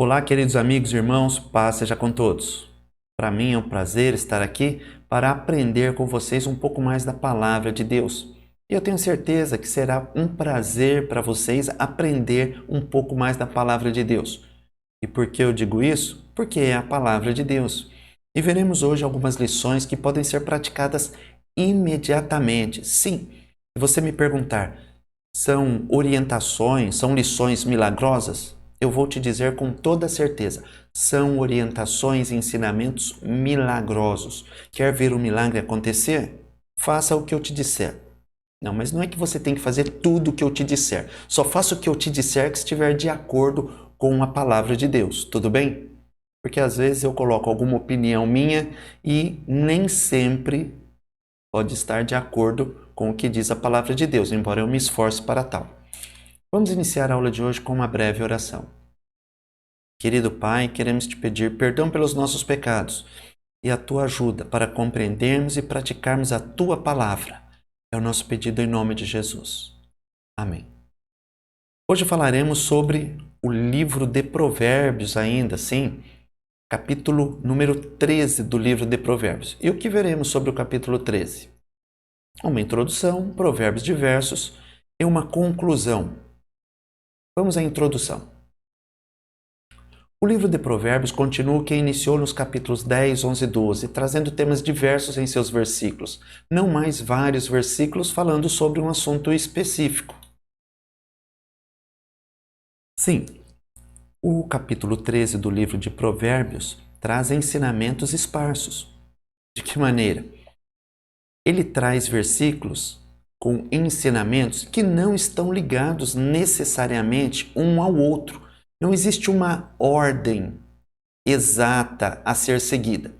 Olá, queridos amigos e irmãos, paz seja com todos. Para mim é um prazer estar aqui para aprender com vocês um pouco mais da Palavra de Deus. E eu tenho certeza que será um prazer para vocês aprender um pouco mais da Palavra de Deus. E por que eu digo isso? Porque é a Palavra de Deus. E veremos hoje algumas lições que podem ser praticadas imediatamente. Sim, se você me perguntar, são orientações, são lições milagrosas? Eu vou te dizer com toda certeza, são orientações e ensinamentos milagrosos. Quer ver o milagre acontecer? Faça o que eu te disser. Não, mas não é que você tem que fazer tudo o que eu te disser. Só faça o que eu te disser que estiver de acordo com a palavra de Deus, tudo bem? Porque às vezes eu coloco alguma opinião minha e nem sempre pode estar de acordo com o que diz a palavra de Deus, embora eu me esforce para tal. Vamos iniciar a aula de hoje com uma breve oração. Querido Pai, queremos te pedir perdão pelos nossos pecados e a tua ajuda para compreendermos e praticarmos a tua palavra. É o nosso pedido em nome de Jesus. Amém. Hoje falaremos sobre o livro de Provérbios ainda, sim, capítulo número 13 do livro de Provérbios. E o que veremos sobre o capítulo 13? Uma introdução, provérbios diversos e uma conclusão. Vamos à introdução. O livro de Provérbios continua o que iniciou nos capítulos 10, 11 e 12, trazendo temas diversos em seus versículos, não mais vários versículos falando sobre um assunto específico. Sim, o capítulo 13 do livro de Provérbios traz ensinamentos esparsos. De que maneira? Ele traz versículos com ensinamentos que não estão ligados necessariamente um ao outro. Não existe uma ordem exata a ser seguida.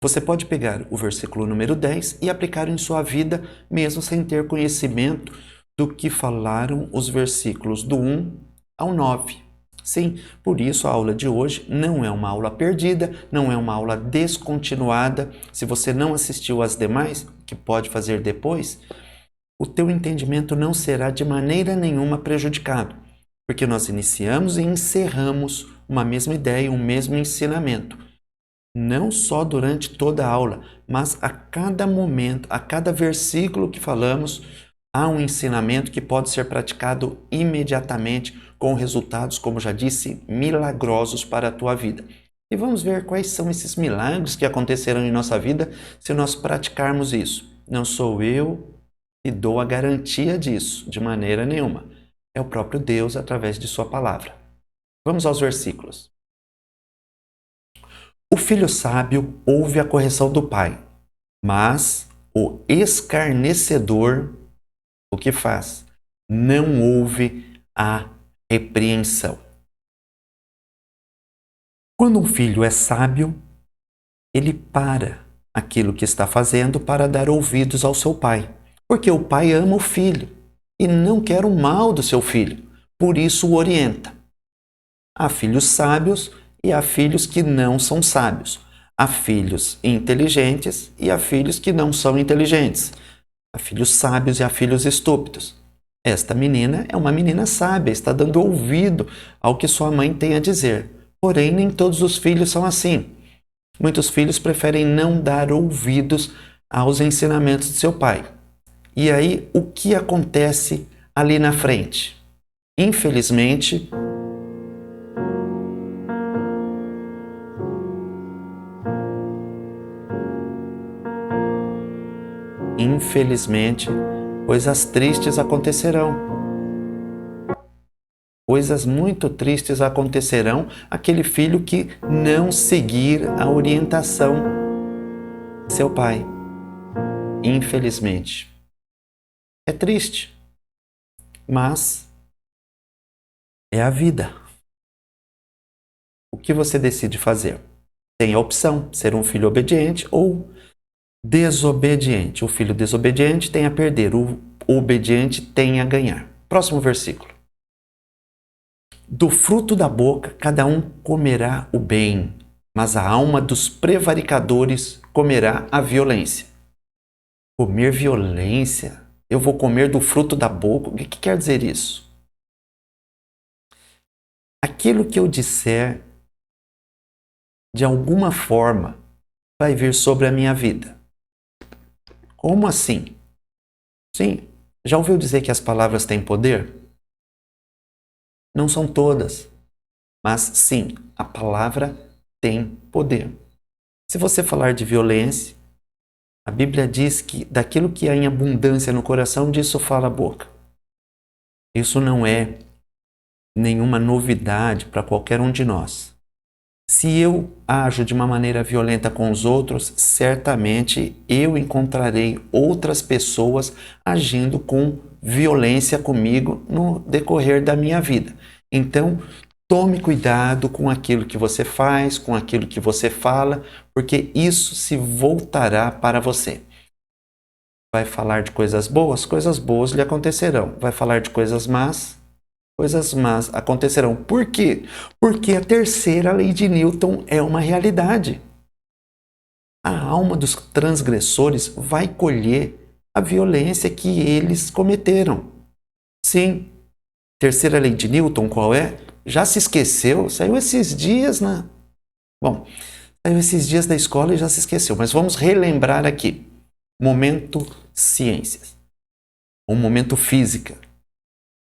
Você pode pegar o versículo número 10 e aplicar em sua vida, mesmo sem ter conhecimento do que falaram os versículos do 1 ao 9. Sim, por isso a aula de hoje não é uma aula perdida, não é uma aula descontinuada. Se você não assistiu às demais, que pode fazer depois, o teu entendimento não será de maneira nenhuma prejudicado, porque nós iniciamos e encerramos uma mesma ideia, um mesmo ensinamento. Não só durante toda a aula, mas a cada momento, a cada versículo que falamos, há um ensinamento que pode ser praticado imediatamente com resultados, como já disse, milagrosos para a tua vida. E vamos ver quais são esses milagres que acontecerão em nossa vida se nós praticarmos isso. Não sou eu que dou a garantia disso, de maneira nenhuma. É o próprio Deus através de sua palavra. Vamos aos versículos. O filho sábio ouve a correção do pai, mas o escarnecedor, o que faz? Não ouve a repreensão. Quando um filho é sábio, ele para aquilo que está fazendo para dar ouvidos ao seu pai, porque o pai ama o filho e não quer o mal do seu filho, por isso o orienta. Há filhos sábios e há filhos que não são sábios. Há filhos inteligentes e há filhos que não são inteligentes. Há filhos sábios e há filhos estúpidos. Esta menina é uma menina sábia, está dando ouvido ao que sua mãe tem a dizer. Porém, nem todos os filhos são assim. Muitos filhos preferem não dar ouvidos aos ensinamentos de seu pai. E aí, o que acontece ali na frente? Infelizmente, coisas tristes acontecerão. Coisas muito tristes acontecerão àquele filho que não seguir a orientação de seu pai. Infelizmente. É triste, mas é a vida. O que você decide fazer? Tem a opção de ser um filho obediente ou desobediente. O filho desobediente tem a perder, o obediente tem a ganhar. Próximo versículo. Do fruto da boca cada um comerá o bem, mas a alma dos prevaricadores comerá a violência. Comer violência? Eu vou comer do fruto da boca? O que quer dizer isso? Aquilo que eu disser de alguma forma, vai vir sobre a minha vida. Como assim? Sim, já ouviu dizer que as palavras têm poder? Não são todas, mas sim, a palavra tem poder. Se você falar de violência, a Bíblia diz que daquilo que há em abundância no coração, disso fala a boca. Isso não é nenhuma novidade para qualquer um de nós. Se eu ajo de uma maneira violenta com os outros, certamente eu encontrarei outras pessoas agindo com violência comigo no decorrer da minha vida. Então, tome cuidado com aquilo que você faz, com aquilo que você fala, porque isso se voltará para você. Vai falar de coisas boas lhe acontecerão. Vai falar de coisas más acontecerão. Por quê? Porque a terceira lei de Newton é uma realidade. A alma dos transgressores vai colher a violência que eles cometeram. Sim. Terceira lei de Newton, qual é? Já se esqueceu? Saiu esses dias saiu esses dias da escola e já se esqueceu. Mas vamos relembrar aqui. Momento ciências. Um momento física.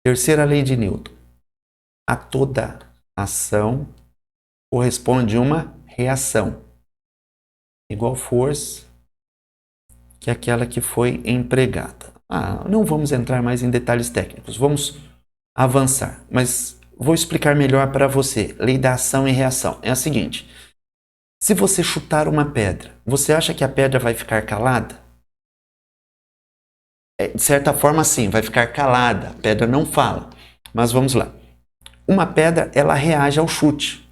Terceira lei de Newton. A toda ação corresponde uma reação. Igual força que aquela que foi empregada. Não vamos entrar mais em detalhes técnicos. Vamos avançar. Mas vou explicar melhor para você. Lei da ação e reação. É a seguinte. Se você chutar uma pedra, você acha que a pedra vai ficar calada? De certa forma, sim, vai ficar calada. A pedra não fala. Mas vamos lá. Uma pedra, ela reage ao chute.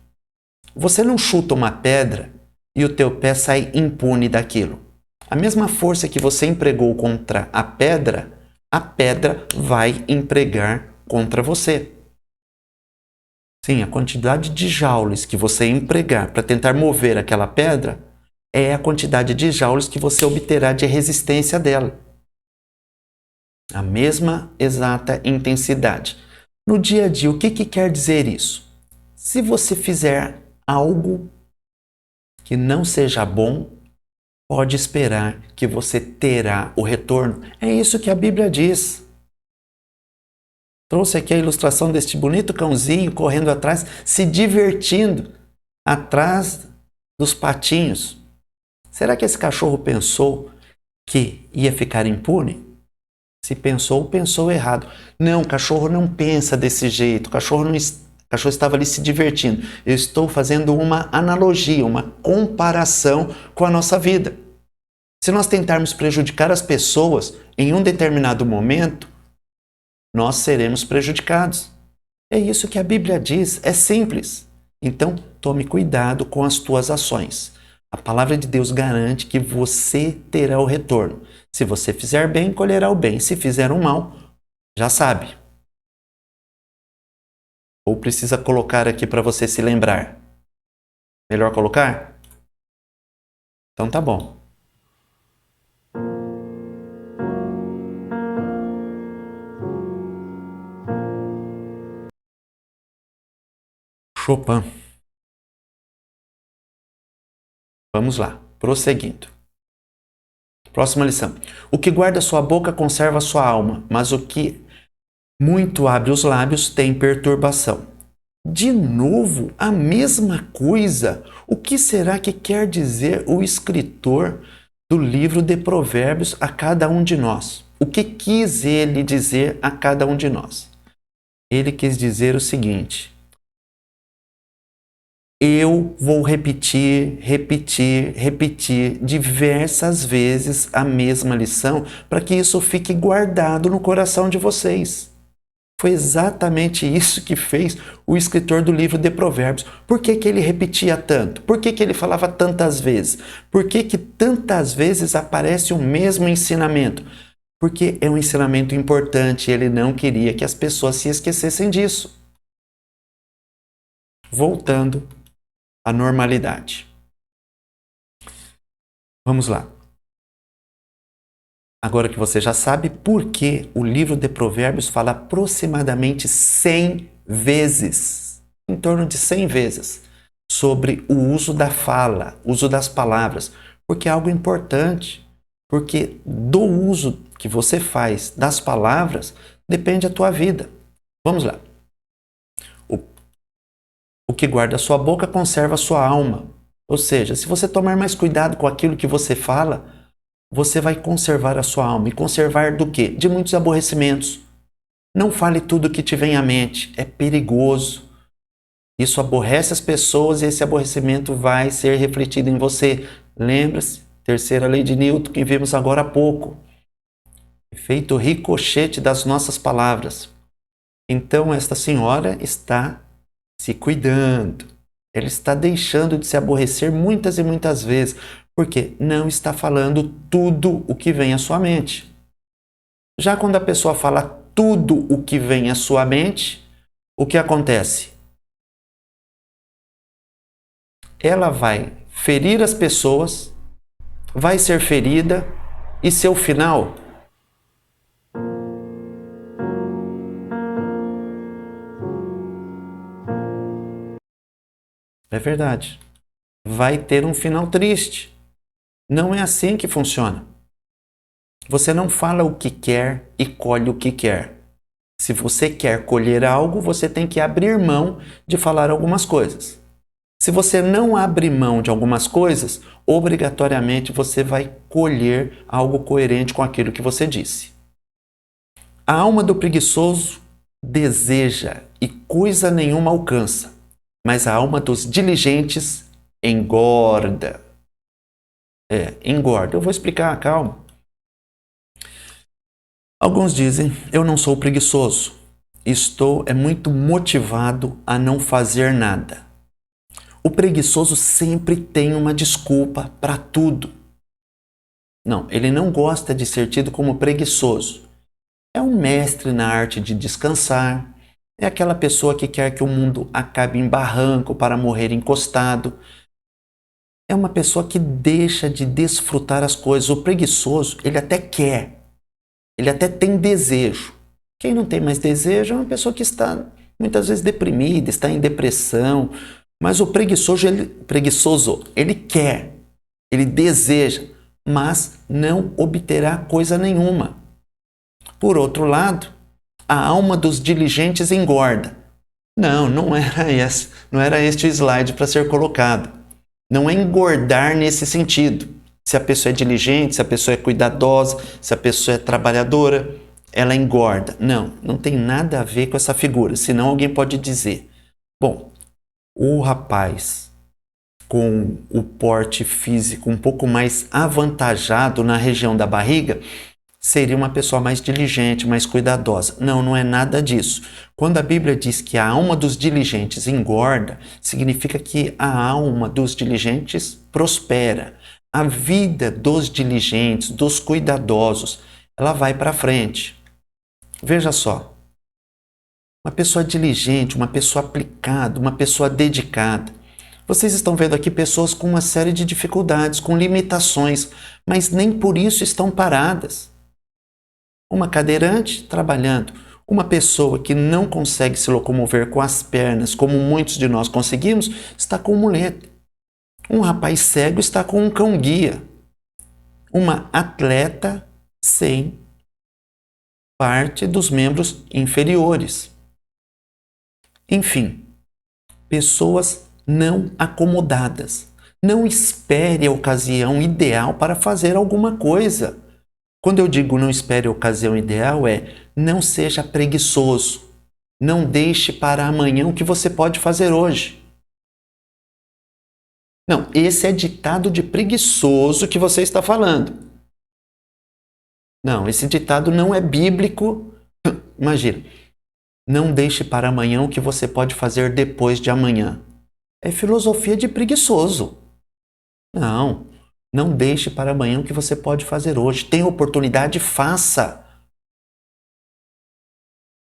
Você não chuta uma pedra e o teu pé sai impune daquilo. A mesma força que você empregou contra a pedra vai empregar contra você. Sim, a quantidade de joules que você empregar para tentar mover aquela pedra é a quantidade de joules que você obterá de resistência dela. A mesma exata intensidade. No dia a dia, o que quer dizer isso? Se você fizer algo que não seja bom, pode esperar que você terá o retorno. É isso que a Bíblia diz. Trouxe aqui a ilustração deste bonito cãozinho correndo atrás, se divertindo atrás dos patinhos. Será que esse cachorro pensou que ia ficar impune? Se pensou, pensou errado. Não, o cachorro não pensa desse jeito. O cachorro estava ali se divertindo. Eu estou fazendo uma analogia, uma comparação com a nossa vida. Se nós tentarmos prejudicar as pessoas em um determinado momento, nós seremos prejudicados. É isso que a Bíblia diz, é simples. Então, tome cuidado com as tuas ações. A palavra de Deus garante que você terá o retorno. Se você fizer bem, colherá o bem. Se fizer o mal, já sabe. Ou precisa colocar aqui para você se lembrar? Melhor colocar? Então tá bom. Chopin. Vamos lá, prosseguindo. Próxima lição. O que guarda sua boca conserva sua alma, mas o que muito abre os lábios tem perturbação. De novo, a mesma coisa. O que será que quer dizer o escritor do livro de Provérbios a cada um de nós? O que quis ele dizer a cada um de nós? Ele quis dizer o seguinte: eu vou repetir diversas vezes a mesma lição para que isso fique guardado no coração de vocês. Foi exatamente isso que fez o escritor do livro de Provérbios. Por que ele repetia tanto? Por que ele falava tantas vezes? Por que tantas vezes aparece o mesmo ensinamento? Porque é um ensinamento importante e ele não queria que as pessoas se esquecessem disso. Voltando à normalidade. Vamos lá. Agora que você já sabe por que o livro de Provérbios fala aproximadamente 100 vezes, em torno de 100 vezes, sobre o uso da fala, uso das palavras, porque é algo importante, porque do uso que você faz das palavras depende a tua vida. Vamos lá. O que guarda a sua boca conserva a sua alma. Ou seja, se você tomar mais cuidado com aquilo que você fala, você vai conservar a sua alma. E conservar do quê? De muitos aborrecimentos. Não fale tudo o que te vem à mente. É perigoso. Isso aborrece as pessoas e esse aborrecimento vai ser refletido em você. Lembra-se, terceira lei de Newton que vimos agora há pouco. Efeito ricochete das nossas palavras. Então, esta senhora está se cuidando. Ela está deixando de se aborrecer muitas e muitas vezes, porque não está falando tudo o que vem à sua mente. Já quando a pessoa fala tudo o que vem à sua mente, o que acontece? Ela vai ferir as pessoas, vai ser ferida e seu final é verdade. Vai ter um final triste. Não é assim que funciona. Você não fala o que quer e colhe o que quer. Se você quer colher algo, você tem que abrir mão de falar algumas coisas. Se você não abre mão de algumas coisas, obrigatoriamente você vai colher algo coerente com aquilo que você disse. A alma do preguiçoso deseja e coisa nenhuma alcança, mas a alma dos diligentes engorda. Engorda. Eu vou explicar, calma. Alguns dizem, eu não sou preguiçoso. Estou muito motivado a não fazer nada. O preguiçoso sempre tem uma desculpa para tudo. Não, ele não gosta de ser tido como preguiçoso. É um mestre na arte de descansar. É aquela pessoa que quer que o mundo acabe em barranco para morrer encostado. É uma pessoa que deixa de desfrutar as coisas. O preguiçoso, ele até quer. Ele até tem desejo. Quem não tem mais desejo é uma pessoa que está muitas vezes deprimida, está em depressão. Mas o preguiçoso, ele quer, ele deseja, mas não obterá coisa nenhuma. Por outro lado, a alma dos diligentes engorda. Não era este o slide para ser colocado. Não é engordar nesse sentido. Se a pessoa é diligente, se a pessoa é cuidadosa, se a pessoa é trabalhadora, ela engorda. Não tem nada a ver com essa figura. Senão alguém pode dizer, bom, o rapaz com o porte físico um pouco mais avantajado na região da barriga seria uma pessoa mais diligente, mais cuidadosa. Não é nada disso. Quando a Bíblia diz que a alma dos diligentes engorda, significa que a alma dos diligentes prospera. A vida dos diligentes, dos cuidadosos, ela vai para frente. Veja só, uma pessoa diligente, uma pessoa aplicada, uma pessoa dedicada. Vocês estão vendo aqui pessoas com uma série de dificuldades, com limitações, mas nem por isso estão paradas. Uma cadeirante trabalhando, uma pessoa que não consegue se locomover com as pernas, como muitos de nós conseguimos, está com muleta. Um rapaz cego está com um cão-guia. Uma atleta sem parte dos membros inferiores. Enfim, pessoas não acomodadas. Não espere a ocasião ideal para fazer alguma coisa. Quando eu digo não espere a ocasião ideal, não seja preguiçoso. Não deixe para amanhã o que você pode fazer hoje. Não, esse é ditado de preguiçoso que você está falando. Não, esse ditado não é bíblico. Imagina, não deixe para amanhã o que você pode fazer depois de amanhã. É filosofia de preguiçoso. Não deixe para amanhã o que você pode fazer hoje. Tem oportunidade, faça.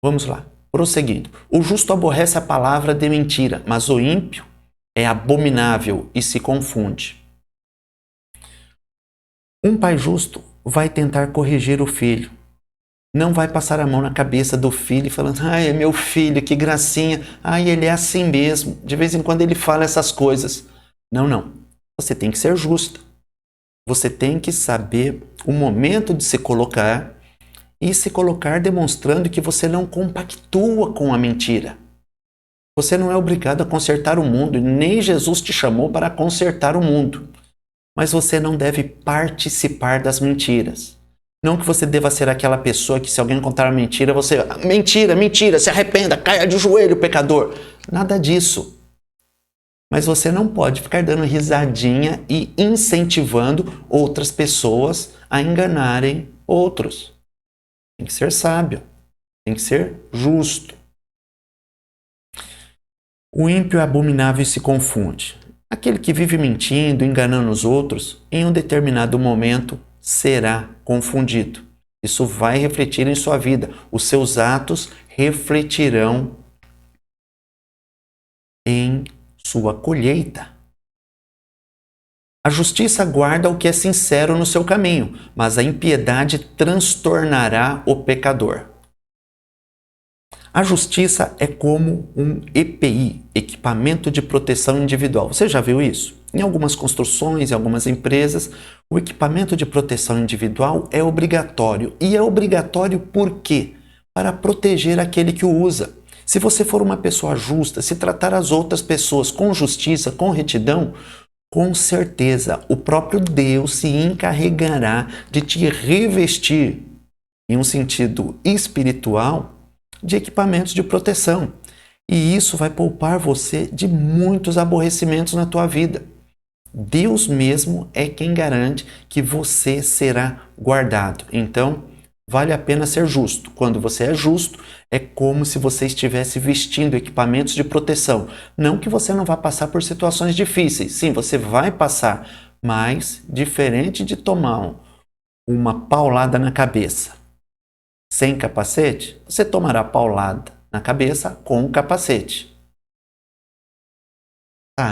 Vamos lá, prosseguindo. O justo aborrece a palavra de mentira, mas o ímpio é abominável e se confunde. Um pai justo vai tentar corrigir o filho, Não vai passar a mão na cabeça do filho falando, ai, é meu filho, que gracinha, ai, ele é assim mesmo. De vez em quando ele fala essas coisas. Não, não. Você tem que ser justa. Você tem que saber o momento de se colocar e se colocar demonstrando que você não compactua com a mentira. Você não é obrigado a consertar o mundo, nem Jesus te chamou para consertar o mundo. Mas você não deve participar das mentiras. Não que você deva ser aquela pessoa que se alguém contar uma mentira, você... Mentira, mentira, se arrependa, caia de joelho, pecador. Nada disso. Mas você não pode ficar dando risadinha e incentivando outras pessoas a enganarem outros. Tem que ser sábio. Tem que ser justo. O ímpio é abominável e se confunde. Aquele que vive mentindo, enganando os outros, em um determinado momento será confundido. Isso vai refletir em sua vida. Os seus atos refletirão em sua colheita. A justiça guarda o que é sincero no seu caminho, mas a impiedade transtornará o pecador. A justiça é como um EPI, equipamento de proteção individual. Você já viu isso? Em algumas construções, em algumas empresas, o equipamento de proteção individual é obrigatório. E é obrigatório por quê? Para proteger aquele que o usa. Se você for uma pessoa justa, se tratar as outras pessoas com justiça, com retidão, com certeza o próprio Deus se encarregará de te revestir, em um sentido espiritual, de equipamentos de proteção. E isso vai poupar você de muitos aborrecimentos na tua vida. Deus mesmo é quem garante que você será guardado. Então, vale a pena ser justo. Quando você é justo, é como se você estivesse vestindo equipamentos de proteção. Não que você não vá passar por situações difíceis. Sim, você vai passar, mas diferente de tomar uma paulada na cabeça sem capacete, você tomará paulada na cabeça com o capacete.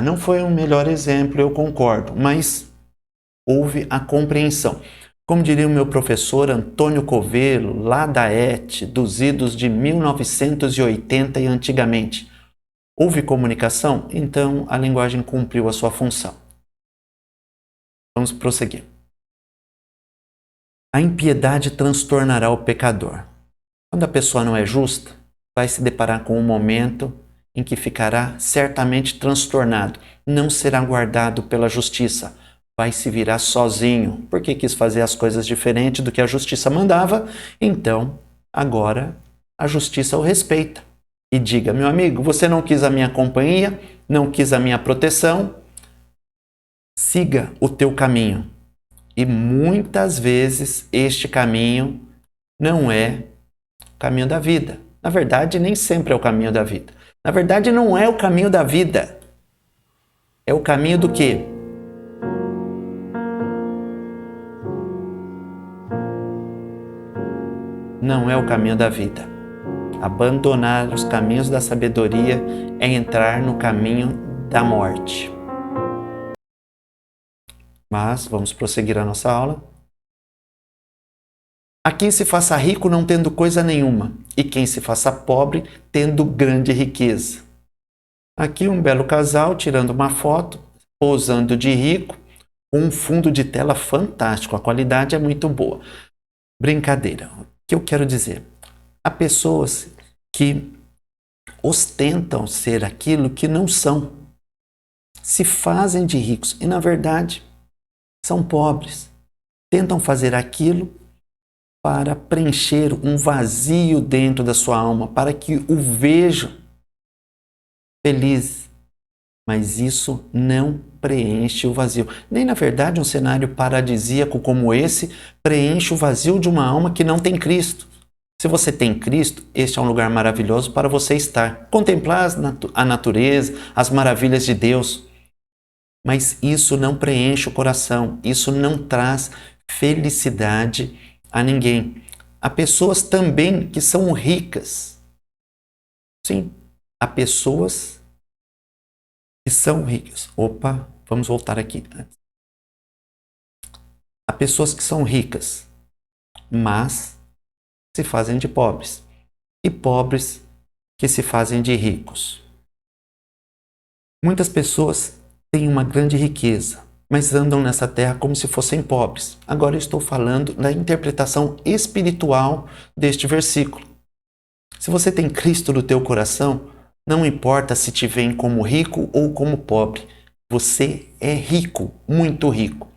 Não foi o melhor exemplo, eu concordo, mas houve a compreensão. Como diria o meu professor Antônio Covello, lá da ET, dos idos de 1980 e antigamente, houve comunicação? Então a linguagem cumpriu a sua função. Vamos prosseguir. A impiedade transtornará o pecador. Quando a pessoa não é justa, vai se deparar com um momento em que ficará certamente transtornado, não será guardado pela justiça, vai se virar sozinho, porque quis fazer as coisas diferente do que a justiça mandava, então agora a justiça o respeita. E diga, meu amigo, você não quis a minha companhia, não quis a minha proteção, siga o teu caminho. E muitas vezes este caminho não é o caminho da vida. Na verdade, nem sempre é o caminho da vida. Na verdade, não é o caminho da vida. É o caminho do quê? Não é o caminho da vida. Abandonar os caminhos da sabedoria é entrar no caminho da morte. Mas vamos prosseguir a nossa aula. A quem se faça rico não tendo coisa nenhuma, e quem se faça pobre tendo grande riqueza. Aqui um belo casal tirando uma foto, posando de rico, com um fundo de tela fantástico, a qualidade é muito boa. Brincadeira, o que eu quero dizer? Há pessoas que ostentam ser aquilo que não são, se fazem de ricos e na verdade são pobres, tentam fazer aquilo para preencher um vazio dentro da sua alma, para que o vejam feliz. Mas isso não preenche o vazio. Nem, na verdade, um cenário paradisíaco como esse preenche o vazio de uma alma que não tem Cristo. Se você tem Cristo, este é um lugar maravilhoso para você estar. Contemplar a natureza, as maravilhas de Deus. Mas isso não preenche o coração. Isso não traz felicidade a ninguém. Há pessoas também que são ricas. Sim, há pessoas que são ricas. Opa, vamos voltar aqui. Há pessoas que são ricas, mas se fazem de pobres e pobres que se fazem de ricos. Muitas pessoas têm uma grande riqueza, mas andam nessa terra como se fossem pobres. Agora eu estou falando da interpretação espiritual deste versículo. Se você tem Cristo no teu coração, não importa se te veem como rico ou como pobre, você é rico, muito rico.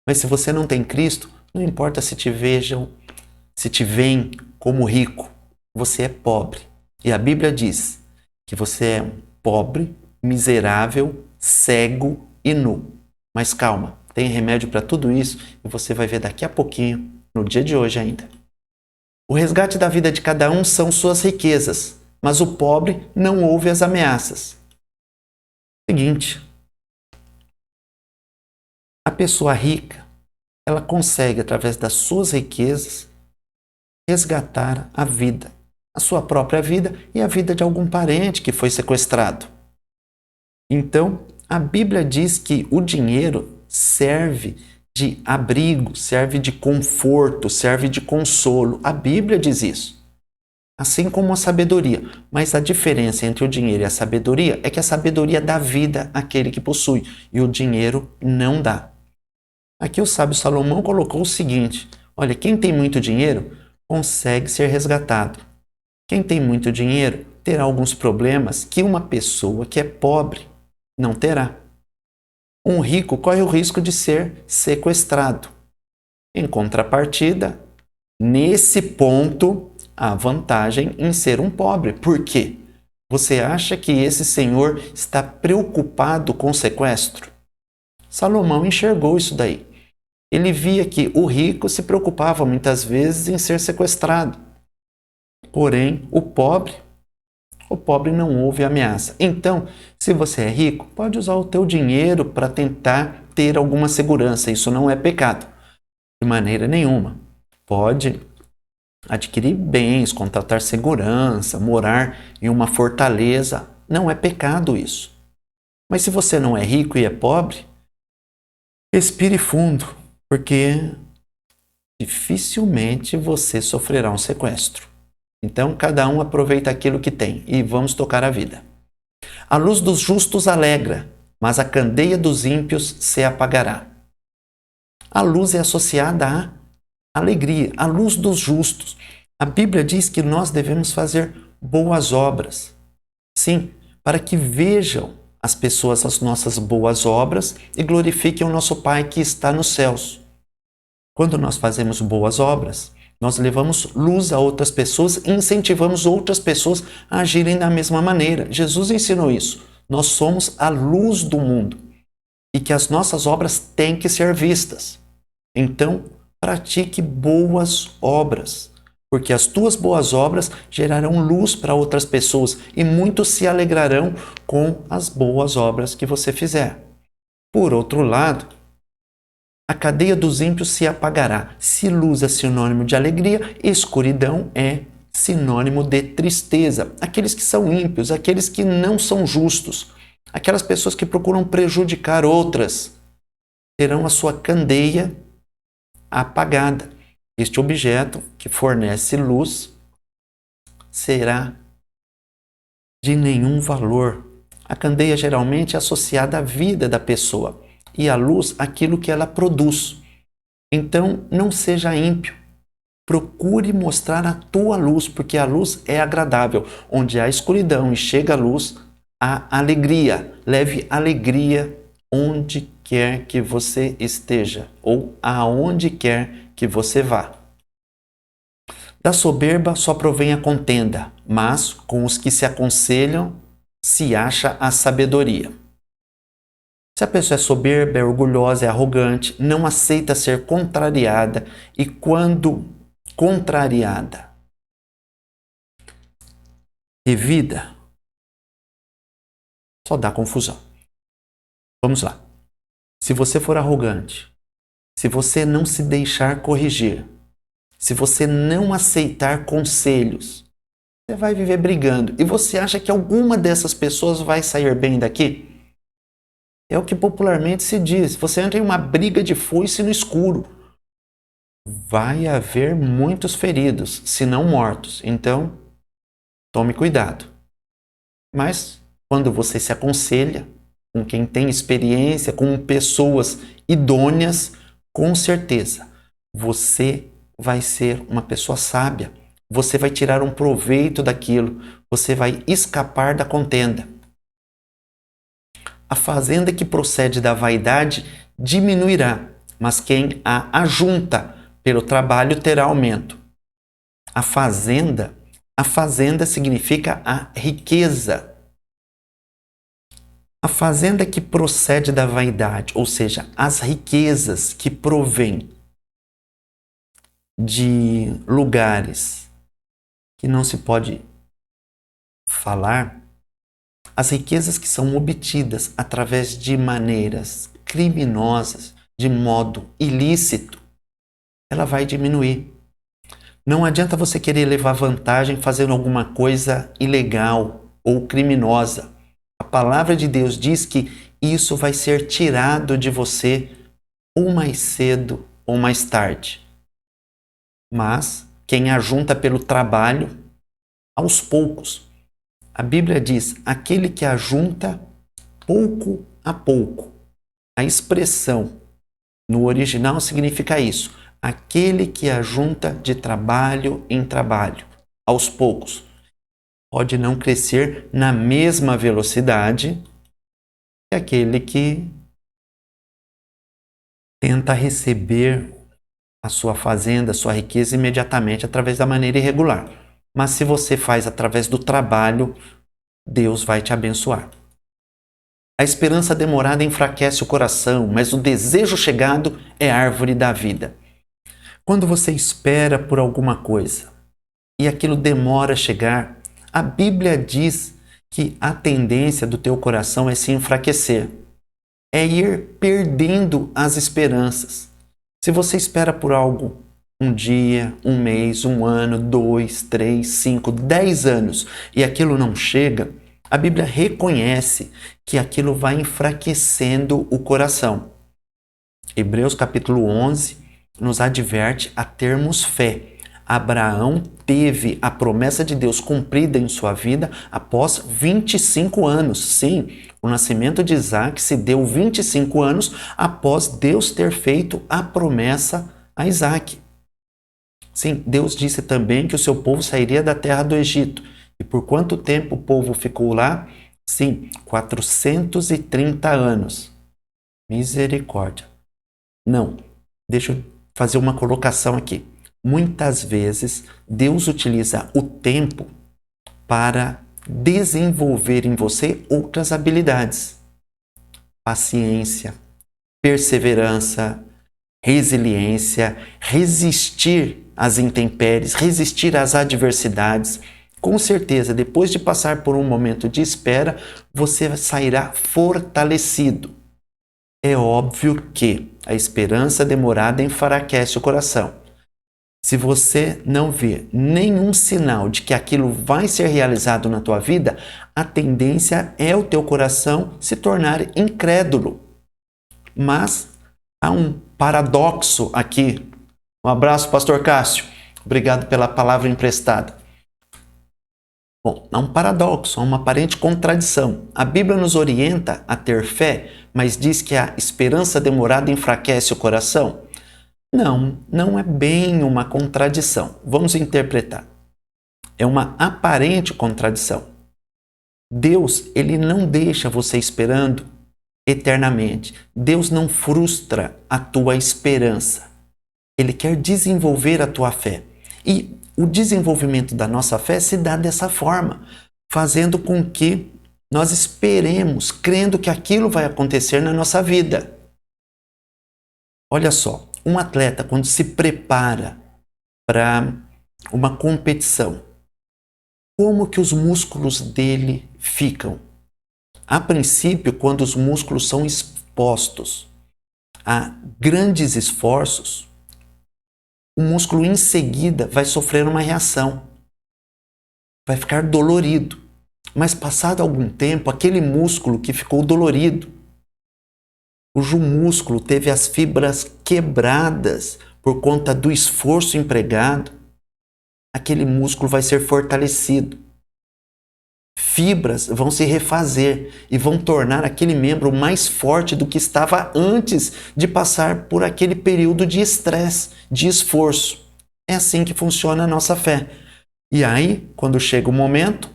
Mas se você não tem Cristo, não importa se te veem como rico, você é pobre. E a Bíblia diz que você é um pobre, miserável, cego e nu. Mas calma, tem remédio para tudo isso e você vai ver daqui a pouquinho, no dia de hoje ainda. O resgate da vida de cada um são suas riquezas, mas o pobre não ouve as ameaças. Seguinte, a pessoa rica, ela consegue, através das suas riquezas, resgatar a vida, a sua própria vida e a vida de algum parente que foi sequestrado. Então, a Bíblia diz que o dinheiro serve de abrigo, serve de conforto, serve de consolo. A Bíblia diz isso. Assim como a sabedoria. Mas a diferença entre o dinheiro e a sabedoria é que a sabedoria dá vida àquele que possui e o dinheiro não dá. Aqui o sábio Salomão colocou o seguinte: olha, quem tem muito dinheiro consegue ser resgatado. Quem tem muito dinheiro terá alguns problemas que uma pessoa que é pobre não terá. Um rico corre o risco de ser sequestrado. Em contrapartida, nesse ponto, há vantagem em ser um pobre. Por quê? Você acha que esse senhor está preocupado com o sequestro? Salomão enxergou isso daí. Ele via que o rico se preocupava muitas vezes em ser sequestrado. Porém, o pobre não ouve ameaça. Então, se você é rico, pode usar o teu dinheiro para tentar ter alguma segurança. Isso não é pecado, de maneira nenhuma. Pode adquirir bens, contratar segurança, morar em uma fortaleza. Não é pecado isso. Mas se você não é rico e é pobre, respire fundo, porque dificilmente você sofrerá um sequestro. Então, cada um aproveita aquilo que tem e vamos tocar a vida. A luz dos justos alegra, mas a candeia dos ímpios se apagará. A luz é associada à alegria, a luz dos justos. A Bíblia diz que nós devemos fazer boas obras. Sim, para que vejam as pessoas as nossas boas obras e glorifiquem o nosso Pai que está nos céus. Quando nós fazemos boas obras, nós levamos luz a outras pessoas e incentivamos outras pessoas a agirem da mesma maneira. Jesus ensinou isso. Nós somos a luz do mundo e que as nossas obras têm que ser vistas. Então, pratique boas obras, porque as tuas boas obras gerarão luz para outras pessoas e muitos se alegrarão com as boas obras que você fizer. Por outro lado, a cadeia dos ímpios se apagará. Se luz é sinônimo de alegria, escuridão é sinônimo de tristeza. Aqueles que são ímpios, aqueles que não são justos, aquelas pessoas que procuram prejudicar outras, terão a sua candeia apagada. Este objeto que fornece luz será de nenhum valor. A candeia geralmente é associada à vida da pessoa e a luz aquilo que ela produz. Então, não seja ímpio. Procure mostrar a tua luz, porque a luz é agradável. Onde há escuridão e chega a luz, há alegria. Leve alegria onde quer que você esteja ou aonde quer que você vá. Da soberba só provém a contenda, mas com os que se aconselham se acha a sabedoria. Se a pessoa é soberba, é orgulhosa, é arrogante, não aceita ser contrariada e quando contrariada, revida, só dá confusão. Vamos lá. Se você for arrogante, se você não se deixar corrigir, se você não aceitar conselhos, você vai viver brigando. E você acha que alguma dessas pessoas vai sair bem daqui? É o que popularmente se diz. Você entra em uma briga de foice no escuro. vai haver muitos feridos, se não mortos. Então, tome cuidado. Mas quando você se aconselha com quem tem experiência, com pessoas idôneas, com certeza você vai ser uma pessoa sábia. Você vai tirar um proveito daquilo. Você vai escapar da contenda. A fazenda que procede da vaidade diminuirá, mas quem a ajunta pelo trabalho terá aumento. A fazenda significa a riqueza. A fazenda que procede da vaidade, ou seja, as riquezas que provêm de lugares que não se pode falar, as riquezas que são obtidas através de maneiras criminosas, de modo ilícito, ela vai diminuir. Não adianta você querer levar vantagem fazendo alguma coisa ilegal ou criminosa. A palavra de Deus diz que isso vai ser tirado de você ou mais cedo ou mais tarde. Mas quem ajunta pelo trabalho, aos poucos. A Bíblia diz, aquele que ajunta pouco a pouco. A expressão no original significa isso. Aquele que ajunta de trabalho em trabalho, aos poucos. Pode não crescer na mesma velocidade que aquele que tenta receber a sua fazenda, a sua riqueza imediatamente através da maneira irregular. Mas se você faz através do trabalho, Deus vai te abençoar. A esperança demorada enfraquece o coração, mas o desejo chegado é árvore da vida. Quando você espera por alguma coisa e aquilo demora a chegar, a Bíblia diz que a tendência do teu coração é se enfraquecer, é ir perdendo as esperanças. Se você espera por algo um dia, um mês, um ano, 2, 3, 5, 10 anos e aquilo não chega, a Bíblia reconhece que aquilo vai enfraquecendo o coração. Hebreus capítulo 11 nos adverte a termos fé. Abraão teve a promessa de Deus cumprida em sua vida após 25 anos. Sim, o nascimento de Isaac se deu 25 anos após Deus ter feito a promessa a Isaac. Sim, Deus disse também que o seu povo sairia da terra do Egito. E por quanto tempo o povo ficou lá? Sim, 430 anos. Misericórdia. Não, deixa eu fazer uma colocação aqui. Muitas vezes Deus utiliza o tempo para desenvolver em você outras habilidades. Paciência, perseverança, resiliência, resistir às intempéries, resistir às adversidades. Com certeza, depois de passar por um momento de espera, você sairá fortalecido. É óbvio que a esperança demorada enfraquece o coração. Se você não vê nenhum sinal de que aquilo vai ser realizado na tua vida, a tendência é o teu coração se tornar incrédulo. Mas há um paradoxo aqui. Um abraço, Pastor Cássio. Obrigado pela palavra emprestada. Bom, há um paradoxo, há uma aparente contradição. A Bíblia nos orienta a ter fé, mas diz que a esperança demorada enfraquece o coração? Não, não é bem uma contradição. Vamos interpretar. É uma aparente contradição. Deus, ele não deixa você esperando eternamente. Deus não frustra a tua esperança. Ele quer desenvolver a tua fé. E o desenvolvimento da nossa fé se dá dessa forma, fazendo com que nós esperemos, crendo que aquilo vai acontecer na nossa vida. Olha só, um atleta quando se prepara para uma competição, como que os músculos dele ficam? A princípio, quando os músculos são expostos a grandes esforços, o músculo em seguida vai sofrer uma reação, vai ficar dolorido. Mas passado algum tempo, aquele músculo que ficou dolorido, cujo músculo teve as fibras quebradas por conta do esforço empregado, aquele músculo vai ser fortalecido. Fibras vão se refazer e vão tornar aquele membro mais forte do que estava antes de passar por aquele período de estresse, de esforço. É assim que funciona a nossa fé. E aí, quando chega o momento,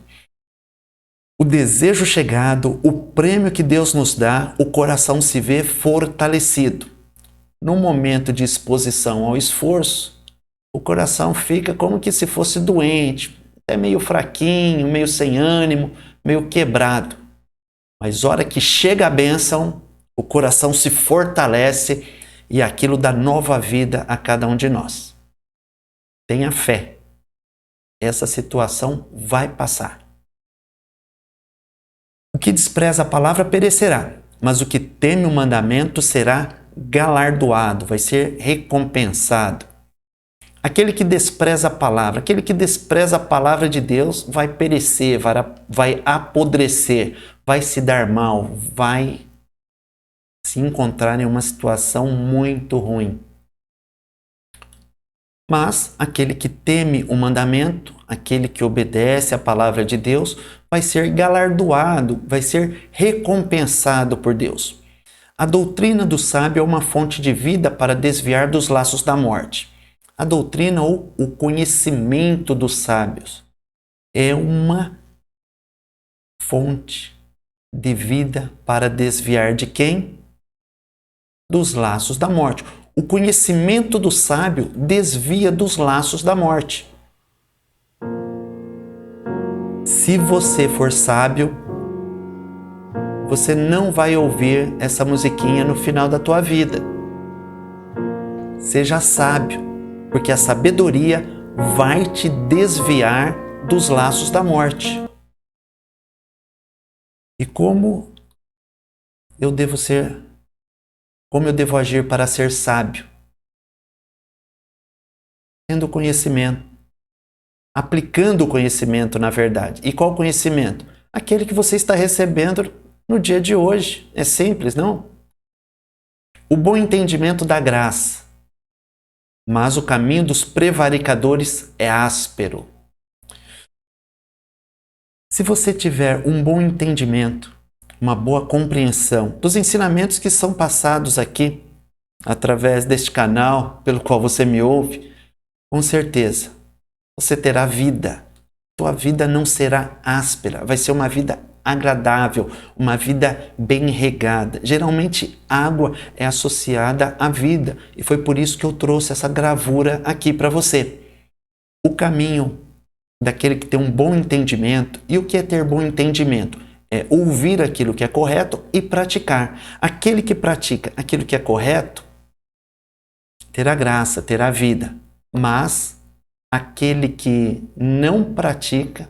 o desejo chegado, o prêmio que Deus nos dá, o coração se vê fortalecido. No momento de exposição ao esforço, o coração fica como que se fosse doente, até meio fraquinho, meio sem ânimo, meio quebrado. Mas hora que chega a bênção, o coração se fortalece e aquilo dá nova vida a cada um de nós. Tenha fé. Essa situação vai passar. O que despreza a palavra perecerá, mas o que teme o mandamento será galardoado, vai ser recompensado. Aquele que despreza a palavra, aquele que despreza a palavra de Deus vai perecer, vai apodrecer, vai se dar mal, vai se encontrar em uma situação muito ruim. Mas aquele que teme o mandamento, aquele que obedece a palavra de Deus, vai ser galardoado, vai ser recompensado por Deus. A doutrina do sábio é uma fonte de vida para desviar dos laços da morte. A doutrina ou o conhecimento dos sábios é uma fonte de vida para desviar de quem? Dos laços da morte. O conhecimento do sábio desvia dos laços da morte. Se você for sábio, você não vai ouvir essa musiquinha no final da tua vida. Seja sábio, porque a sabedoria vai te desviar dos laços da morte. E como eu devo agir para ser sábio? Tendo conhecimento, aplicando o conhecimento, na verdade. E qual conhecimento? Aquele que você está recebendo no dia de hoje. É simples, não? O bom entendimento da graça. Mas o caminho dos prevaricadores é áspero. Se você tiver um bom entendimento, uma boa compreensão dos ensinamentos que são passados aqui, através deste canal pelo qual você me ouve, com certeza você terá vida. Tua vida não será áspera, vai ser uma vida agradável, uma vida bem regada. Geralmente, água é associada à vida e foi por isso que eu trouxe essa gravura aqui para você. O caminho daquele que tem um bom entendimento. E o que é ter bom entendimento? É ouvir aquilo que é correto e praticar. Aquele que pratica aquilo que é correto terá graça, terá vida. Mas aquele que não pratica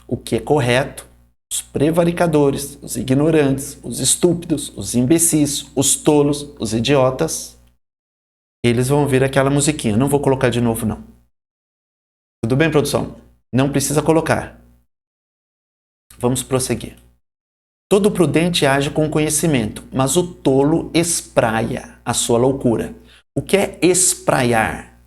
o que é correto, os prevaricadores, os ignorantes, os estúpidos, os imbecis, os tolos, os idiotas, eles vão ouvir aquela musiquinha. Não vou colocar de novo, não. Tudo bem, produção? Não precisa colocar. Vamos prosseguir. Todo prudente age com conhecimento, mas o tolo espraia a sua loucura. O que é espraiar?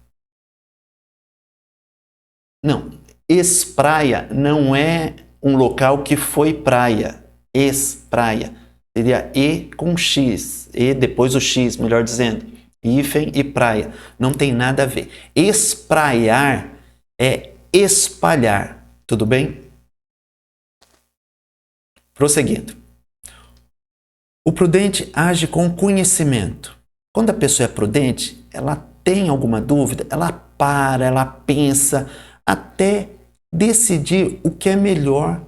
Não, espraia não é um local que foi praia. Espraia. Seria E com X. E depois o X, melhor dizendo. Hífen e praia. Não tem nada a ver. Espraiar é espalhar. Tudo bem? Prosseguindo. O prudente age com conhecimento. Quando a pessoa é prudente, ela tem alguma dúvida, ela para, ela pensa, até decidir o que é melhor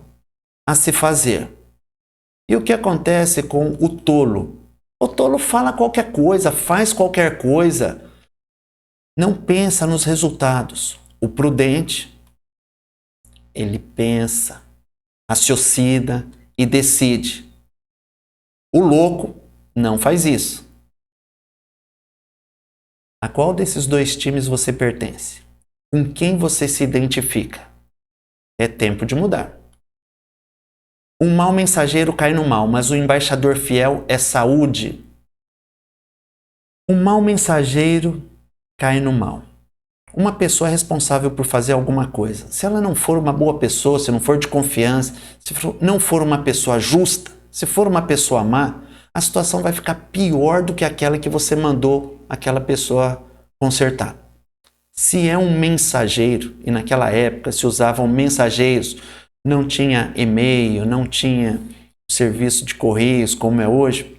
a se fazer. E o que acontece com o tolo? O tolo fala qualquer coisa, faz qualquer coisa, não pensa nos resultados. O prudente, ele pensa, raciocina e decide. O louco não faz isso. A qual desses dois times você pertence? Com quem você se identifica? É tempo de mudar. Um mau mensageiro cai no mal, mas o embaixador fiel é saúde. Um mau mensageiro cai no mal. Uma pessoa é responsável por fazer alguma coisa. Se ela não for uma boa pessoa, se não for de confiança, não for uma pessoa justa, se for uma pessoa má, a situação vai ficar pior do que aquela que você mandou aquela pessoa consertar. Se é um mensageiro, e naquela época se usavam mensageiros, não tinha e-mail, não tinha serviço de correios como é hoje,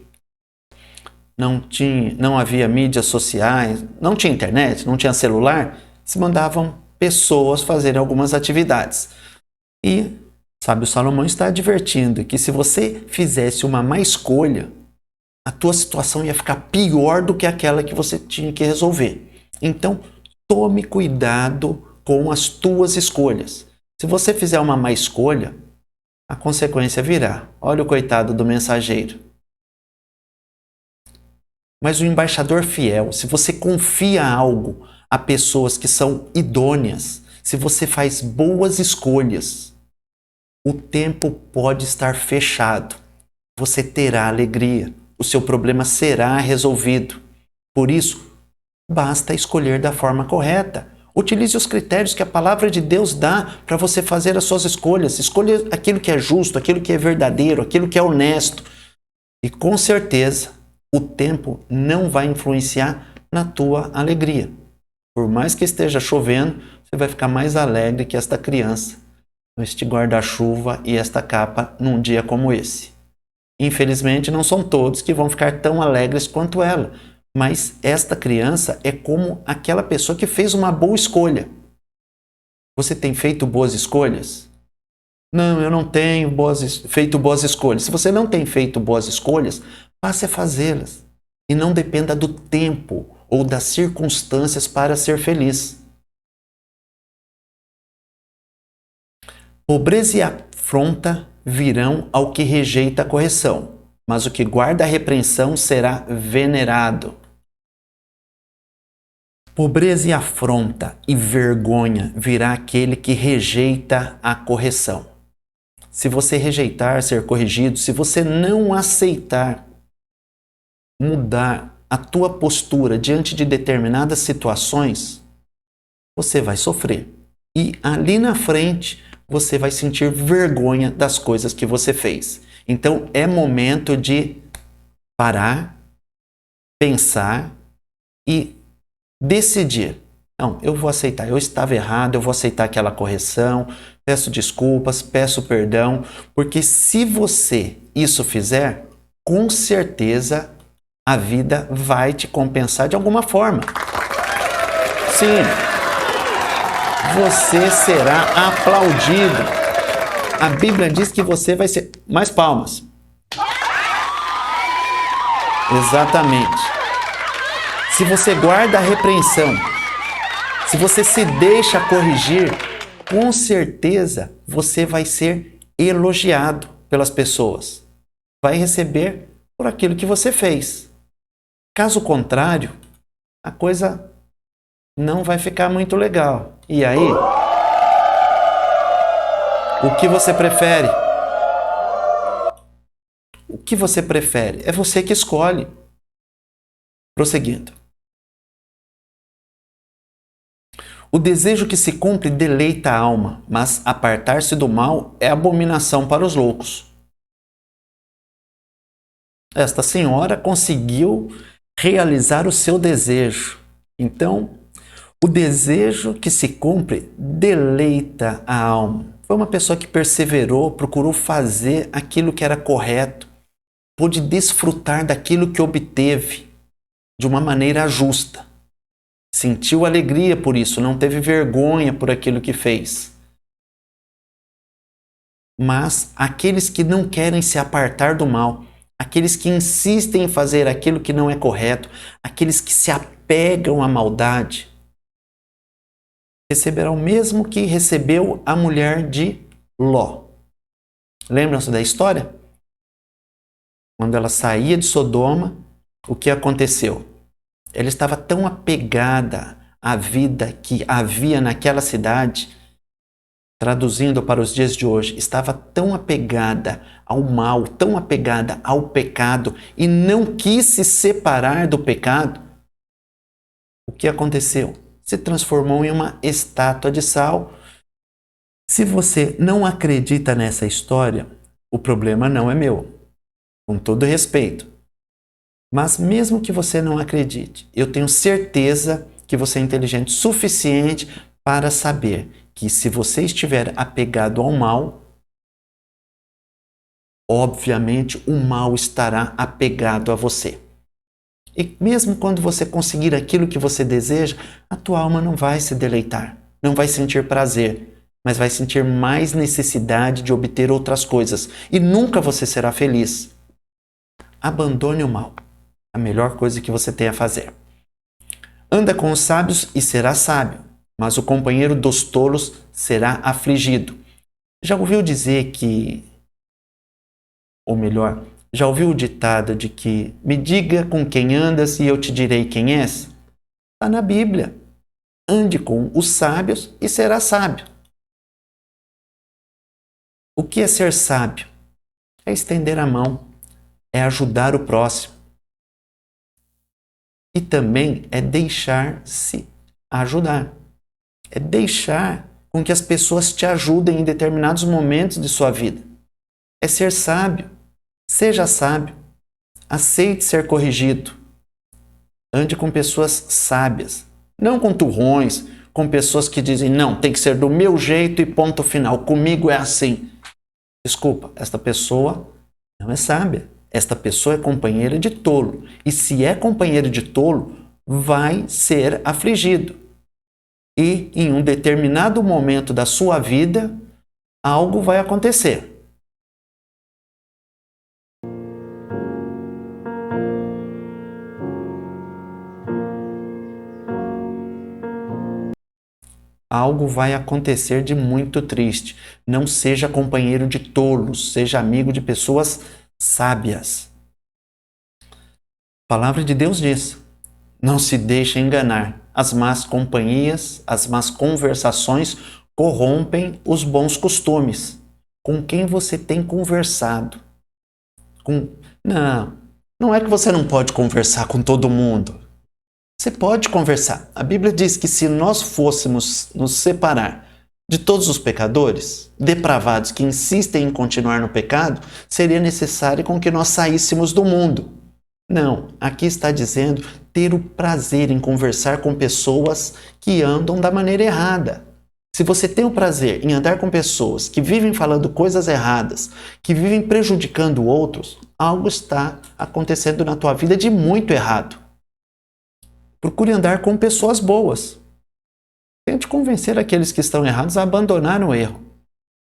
não havia mídias sociais, não tinha internet, não tinha celular, se mandavam pessoas fazerem algumas atividades. E sábio Salomão está advertindo que se você fizesse uma má escolha, a tua situação ia ficar pior do que aquela que você tinha que resolver. Então, tome cuidado com as tuas escolhas. Se você fizer uma má escolha, a consequência virá. Olha o coitado do mensageiro. Mas o embaixador fiel, se você confia algo a pessoas que são idôneas, se você faz boas escolhas, o tempo pode estar fechado. Você terá alegria. O seu problema será resolvido. Por isso, basta escolher da forma correta. Utilize os critérios que a palavra de Deus dá para você fazer as suas escolhas. Escolha aquilo que é justo, aquilo que é verdadeiro, aquilo que é honesto. E com certeza, o tempo não vai influenciar na tua alegria. Por mais que esteja chovendo, você vai ficar mais alegre que esta criança, este guarda-chuva e esta capa num dia como esse. Infelizmente, não são todos que vão ficar tão alegres quanto ela, mas esta criança é como aquela pessoa que fez uma boa escolha. Você tem feito boas escolhas? Não, eu não tenho feito boas escolhas. Se você não tem feito boas escolhas, passe a fazê-las. E não dependa do tempo ou das circunstâncias para ser feliz. Pobreza e afronta virão ao que rejeita a correção, mas o que guarda a repreensão será venerado. Pobreza e afronta e vergonha virá aquele que rejeita a correção. Se você rejeitar ser corrigido, se você não aceitar mudar a tua postura diante de determinadas situações, você vai sofrer. E ali na frente, você vai sentir vergonha das coisas que você fez. Então, é momento de parar, pensar e decidir. Não, eu vou aceitar, eu estava errado, eu vou aceitar aquela correção, peço desculpas, peço perdão, porque se você isso fizer, com certeza a vida vai te compensar de alguma forma. Sim, você será aplaudido. A Bíblia diz que você vai ser... Mais palmas. Exatamente. Se você guarda a repreensão, se você se deixa corrigir, com certeza você vai ser elogiado pelas pessoas. Vai receber por aquilo que você fez. Caso contrário, a coisa não vai ficar muito legal. E aí, o que você prefere? O que você prefere? É você que escolhe. Prosseguindo. O desejo que se cumpre deleita a alma, mas apartar-se do mal é abominação para os loucos. Esta senhora conseguiu realizar o seu desejo. Então, o desejo que se cumpre deleita a alma. Foi uma pessoa que perseverou, procurou fazer aquilo que era correto, pôde desfrutar daquilo que obteve de uma maneira justa. Sentiu alegria por isso, não teve vergonha por aquilo que fez. Mas aqueles que não querem se apartar do mal, aqueles que insistem em fazer aquilo que não é correto, aqueles que se apegam à maldade, receberão o mesmo que recebeu a mulher de Ló. Lembram-se da história? Quando ela saía de Sodoma, o que aconteceu? Ela estava tão apegada à vida que havia naquela cidade, traduzindo para os dias de hoje, estava tão apegada ao mal, tão apegada ao pecado e não quis se separar do pecado, O que aconteceu? Se transformou em uma estátua de sal. Se você não acredita nessa história, o problema não é meu, com todo respeito. Mas mesmo que você não acredite, eu tenho certeza que você é inteligente o suficiente para saber que se você estiver apegado ao mal, obviamente o mal estará apegado a você. E mesmo quando você conseguir aquilo que você deseja, a tua alma não vai se deleitar, não vai sentir prazer, mas vai sentir mais necessidade de obter outras coisas e nunca você será feliz. Abandone o mal, a melhor coisa que você tem a fazer. Anda com os sábios e será sábio, mas o companheiro dos tolos será afligido. Já ouviu dizer que, ou melhor, já ouviu o ditado de que me diga com quem andas e eu te direi quem és? Está na Bíblia. Ande com os sábios e será sábio. O que é ser sábio? É estender a mão, é ajudar o próximo. E também é deixar-se ajudar. É deixar com que as pessoas te ajudem em determinados momentos de sua vida. É ser sábio. Seja sábio. Aceite ser corrigido. Ande com pessoas sábias. Não com turrões, com pessoas que dizem, não, tem que ser do meu jeito e ponto final. Comigo é assim. Desculpa, esta pessoa não é sábia. Esta pessoa é companheira de tolo. E se é companheiro de tolo, vai ser afligido. E em um determinado momento da sua vida, algo vai acontecer. Algo vai acontecer de muito triste. Não seja companheiro de tolos, seja amigo de pessoas sábias. A palavra de Deus diz: não se deixe enganar. As más companhias, as más conversações corrompem os bons costumes. Com quem você tem conversado? Não é que você não pode conversar com todo mundo. Você pode conversar. A Bíblia diz que se nós fôssemos nos separar de todos os pecadores, depravados que insistem em continuar no pecado, seria necessário com que nós saíssemos do mundo. Não, aqui está dizendo ter o prazer em conversar com pessoas que andam da maneira errada. Se você tem o prazer em andar com pessoas que vivem falando coisas erradas, que vivem prejudicando outros, algo está acontecendo na tua vida de muito errado. Procure andar com pessoas boas. Tente convencer aqueles que estão errados a abandonar o erro.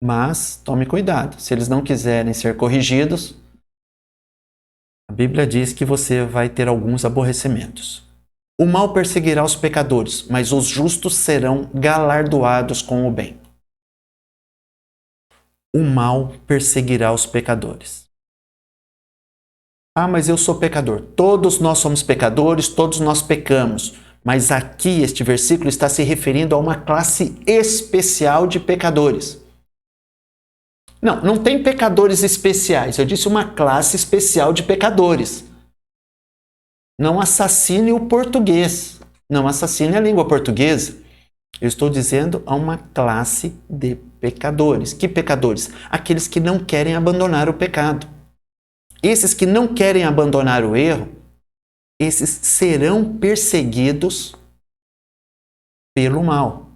Mas tome cuidado, se eles não quiserem ser corrigidos, a Bíblia diz que você vai ter alguns aborrecimentos. O mal perseguirá os pecadores, mas os justos serão galardoados com o bem. O mal perseguirá os pecadores. Ah, mas eu sou pecador. Todos nós somos pecadores, todos nós pecamos. Mas aqui este versículo está se referindo a uma classe especial de pecadores. Não tem pecadores especiais. Eu disse uma classe especial de pecadores. Não assassine o português. Não assassine a língua portuguesa. Eu estou dizendo a uma classe de pecadores. Que pecadores? Aqueles que não querem abandonar o pecado. Esses que não querem abandonar o erro, esses serão perseguidos pelo mal.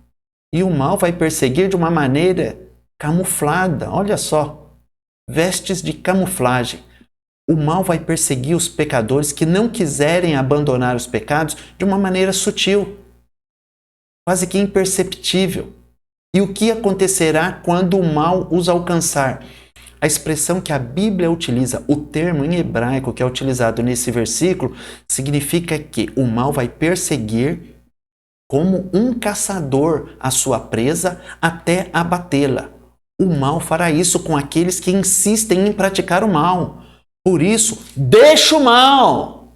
E o mal vai perseguir de uma maneira camuflada. Olha só, vestes de camuflagem. O mal vai perseguir os pecadores que não quiserem abandonar os pecados de uma maneira sutil, quase que imperceptível. E o que acontecerá quando o mal os alcançar? A expressão que a Bíblia utiliza, o termo em hebraico que é utilizado nesse versículo, significa que o mal vai perseguir como um caçador a sua presa até abatê-la. O mal fará isso com aqueles que insistem em praticar o mal. Por isso, deixa o mal!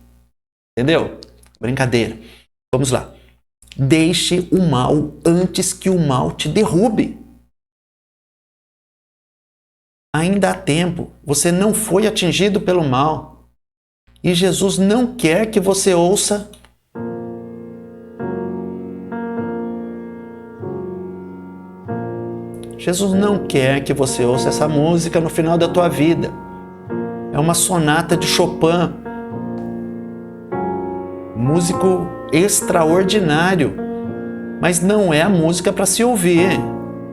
Entendeu? Brincadeira. Vamos lá. Deixe o mal antes que o mal te derrube. Ainda há tempo, você não foi atingido pelo mal. E Jesus não quer que você ouça Jesus não quer que você ouça essa música no final da tua vida. É uma sonata de Chopin, músico extraordinário, mas não é a música para se ouvir.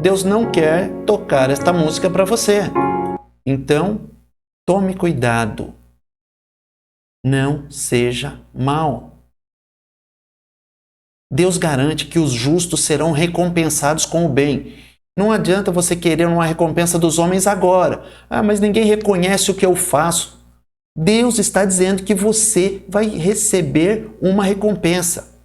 Deus não quer tocar esta música para você. Então, tome cuidado. Não seja mau. Deus garante que os justos serão recompensados com o bem. Não adianta você querer uma recompensa dos homens agora. Ah, mas ninguém reconhece o que eu faço. Deus está dizendo que você vai receber uma recompensa.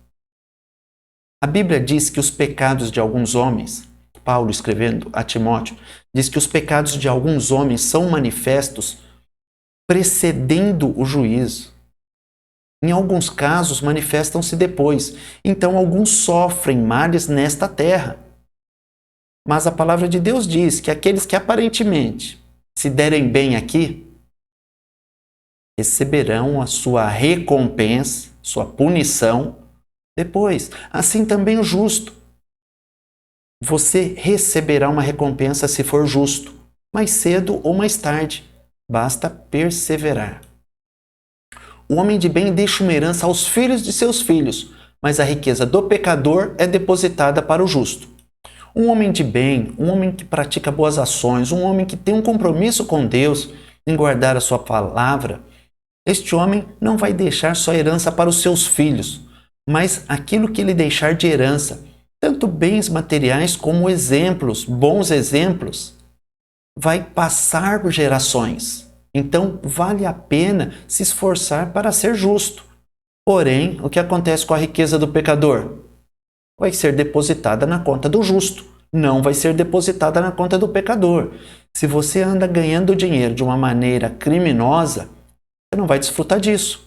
A Bíblia diz que os pecados de alguns homens, Paulo escrevendo a Timóteo, diz que os pecados de alguns homens são manifestos precedendo o juízo. Em alguns casos, manifestam-se depois. Então, alguns sofrem males nesta terra. Mas a palavra de Deus diz que aqueles que aparentemente se derem bem aqui, receberão a sua recompensa, sua punição, depois. Assim também o justo. Você receberá uma recompensa se for justo, mais cedo ou mais tarde. Basta perseverar. O homem de bem deixa uma herança aos filhos de seus filhos, mas a riqueza do pecador é depositada para o justo. Um homem de bem, um homem que pratica boas ações, um homem que tem um compromisso com Deus em guardar a sua palavra, este homem não vai deixar sua herança para os seus filhos, mas aquilo que ele deixar de herança, tanto bens materiais como exemplos, bons exemplos, vai passar por gerações. Então, vale a pena se esforçar para ser justo. Porém, o que acontece com a riqueza do pecador? Vai ser depositada na conta do justo, não vai ser depositada na conta do pecador. Se você anda ganhando dinheiro de uma maneira criminosa, você não vai desfrutar disso.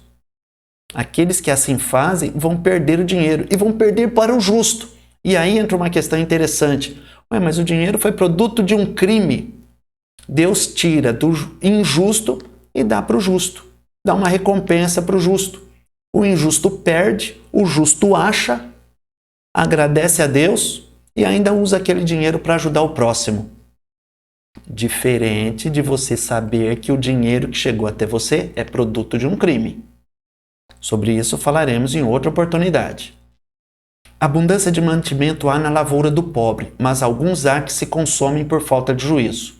Aqueles que assim fazem vão perder o dinheiro e vão perder para o justo. E aí entra uma questão interessante. Mas o dinheiro foi produto de um crime. Deus tira do injusto e dá para o justo. Dá uma recompensa para o justo. O injusto perde, o justo acha, agradece a Deus e ainda usa aquele dinheiro para ajudar o próximo. Diferente de você saber que o dinheiro que chegou até você é produto de um crime. Sobre isso falaremos em outra oportunidade. Abundância de mantimento há na lavoura do pobre, mas alguns há que se consomem por falta de juízo.